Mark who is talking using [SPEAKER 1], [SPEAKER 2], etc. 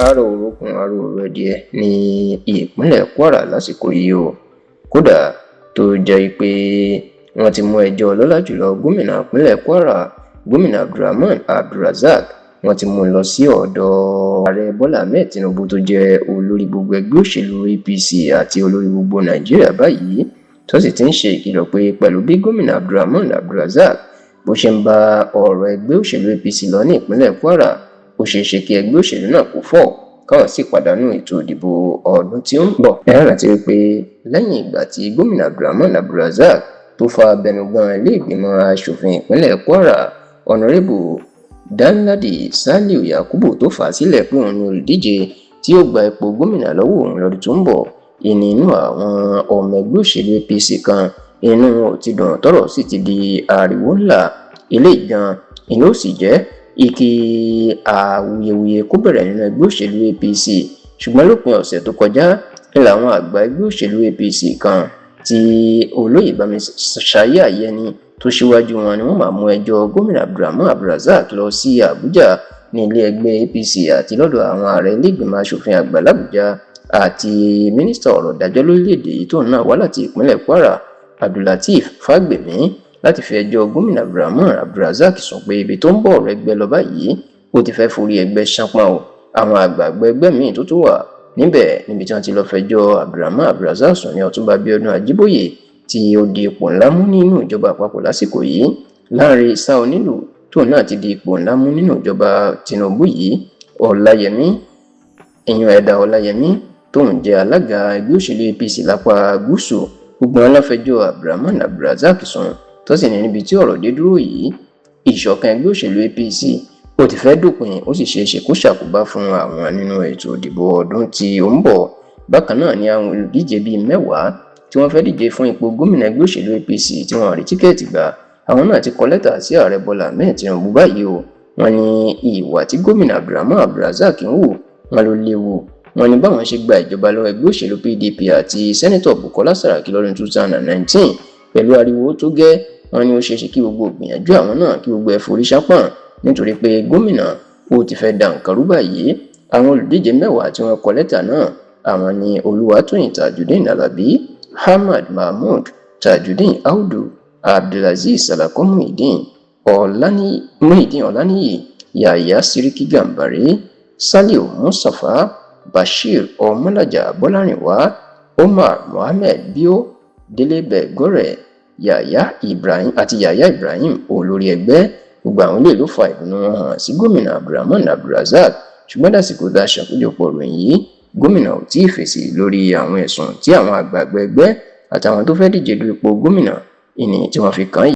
[SPEAKER 1] àárọ̀ orókùn àárọ̀ òrẹ́díẹ̀ ní ìpínlẹ̀ Kwara lásìkò yìí o. Kódà tó jẹ́ pé wọ́n ti mú ẹjọ́ ọlọ́lá jùlọ gómìnà ìpínlẹ̀ Kwara gómìnà Abdulrahman Abdulrazak wọ́n ti mú lọ sí ọ̀dọ̀ ààrẹ Bọ́lá Ahmed Tinubu tó jẹ́ olórí gbogbo ẹgbẹ́ òṣèlú APC àti olórí gbogbo Nàìjíríà báyìí, tó sì ti ń ṣe ìkìlọ̀ pé pẹ̀lú bí gómìnà Abdulrahman Abdulrazak bó ṣe ń bá ọ̀rọ̀ ẹgbẹ́ òṣèlú APC lọ ní ìpínlẹ̀ Kwara, ó ṣeé ṣe kí ẹgbẹ́ òṣèlú náà kó fọ́ káwọn sì pàdánù ètò ìdìbò ọdún tí ó ń bọ̀. Ẹ rántí wípé lẹ́yìn ìgbà tí gómìnà Abdulrahman Abdulrazak tó fa abẹnugan ilé ìgbìmọ̀ aṣòfin ìpínlẹ̀ Kwara ọ̀nàrẹ́bù Danladi Saliu Yakubu tó fà á sílẹ̀ pé òun ni olùdíje tí yóò gba ipò gómìnà lọ́wọ́ òun lọ́dún tó ń bọ̀, inú àwọn ọmọ ẹgbẹ́ òṣèlú APC kan inú wọn ò ti dùn, tọ́rọ̀ sì ti di ariwo ńlá. Eléyìí gan inú ó sì jẹ́ ìkí awuyewuye kó bẹ̀rẹ̀ nínú ẹgbẹ́ òṣèlú APC, ṣùgbọ́n lópin ọ̀sẹ̀ tó kọjá ní làwọn àgbà ẹgbẹ́ òṣèlú APC kan tí olóyè Bámisáyé Àyẹni tó ṣíwájú wọn ni wọ́n máa mú ẹjọ́ gómìnà Abdulrahman Abdulrazak lọ sí Àbújá ní ilé ẹgbẹ́ APC àti lọ́dọ̀ àwọn ààrẹ ilé ìgbìmọ̀ aṣòfin àgbà l'Àbújá àti mínísítà ọ̀rọ̀ ìdájọ́ lórílẹ̀‐èdè yìí tóun náà wá láti ìpínlẹ̀ Kwara Abdulateef Fagbemi láti fi ẹjọ́ gómìnà Abdulrahman Abdulrazak sùn pé ibi tó ń bọ̀ ọ̀rọ̀ ẹgbẹ́ lọ báyìí ó ti fẹ́ forí ẹgbẹ́ ṣánpọ́n o. Àwọn àgbààgbà ẹgbẹ́ míì tó tún wà níbẹ̀ níbi tí wọ́n ti lọ fẹjọ́ Abdulrahman Abdulrazak sùn ní Ọ̀túnba Bíọ́dún Ajíbóyè tí ó di ipò ńlá mú nínú ìjọba àpapọ̀ lásìkò yìí, Lánrè Sá Onílù tóun náà ti di ipò ńlá mú nínú ìjọba Tinubu yìí, Ọláyẹmí Ẹ̀dà Ọláyẹmí tóun jẹ́ alága ẹgbẹ́ òṣèlú APC lápá gúúsù, gbogbo wọn láfẹjọ́ Abdulrahman Abdulrazak sùn tó sì ní níbi tí ọ̀rọ̀ dé dúró yìí ìṣọ̀kan ẹgbẹ́ òṣèlú APC ó ti fẹ́ dópin, ó sì ṣeé ṣe kó ṣàkóbá fún àwọn nínú ètò ìdìbò ọdún tí ó ń bọ̀. Bákan náà ni àwọn olùdíje bíi 10 tí wọ́n fẹ́ díje fún ipò gómìnà ẹgbẹ́ òṣèlú APC tí wọ́n rí tíkẹ́ẹ̀tì gbà, àwọn náà ti kọ lẹ́tà sí ààrẹ Bọ́lá Ahmed Tinubu báyìí o. Wọ́n ní ìwà tí gómìnà Abdulrahman Abdulrazak ń wù wọ́n ló léwu. Wọ́n ní báwọn ṣe gba ìjọba lọ́wọ́ ẹgbẹ́ òṣèlú PDP àti sẹ́nẹ́tọ̀ Bukola Saraki lọ́dún 2019 pẹ̀lú ariwo tó gẹ́, wọ́n ní ó ṣeé ṣe kí gbogbo ìgbìyànjú àwọn náà kí gbogbo ẹ̀ forí ṣánpọ́n nítorí pé gómìnà ó ti fẹ́ da nǹkan rú báyìí. Àwọn olùdíje 10 tí wọ́n kọ lẹ́tà náà àwọn ni Olúwatóyìn Tajudeen Alabi, Ahmad Mahmood, Tajudeen Audu, Abdulazeez Salako Muideen Ọláníyì, Yahya Siriki Gambari, Saliu Mustapha, Bashir Ọmọlájà Bọ́lárìnwá, Omar Mohammed Bio, Délé Bẹ̀gọ́rẹ̀, Yahya Ibrahim olórí ẹgbẹ́. Gbogbo àwọn ilé ló fa ìdùnnú wọn hàn sí gómìnà Abdulrahman Abdulrazak, ṣùgbọ́n dásìkò dá ṣàkójọpọ̀ ròyìn yìí gómìnà ò tí ì fèsì lórí àwọn ẹ̀sùn tí àwọn àgbààgbà ẹgbẹ́ àtàwọn tó fẹ́ díje du ipò gómìnà ìní tí wọ́n fi kàn yìí.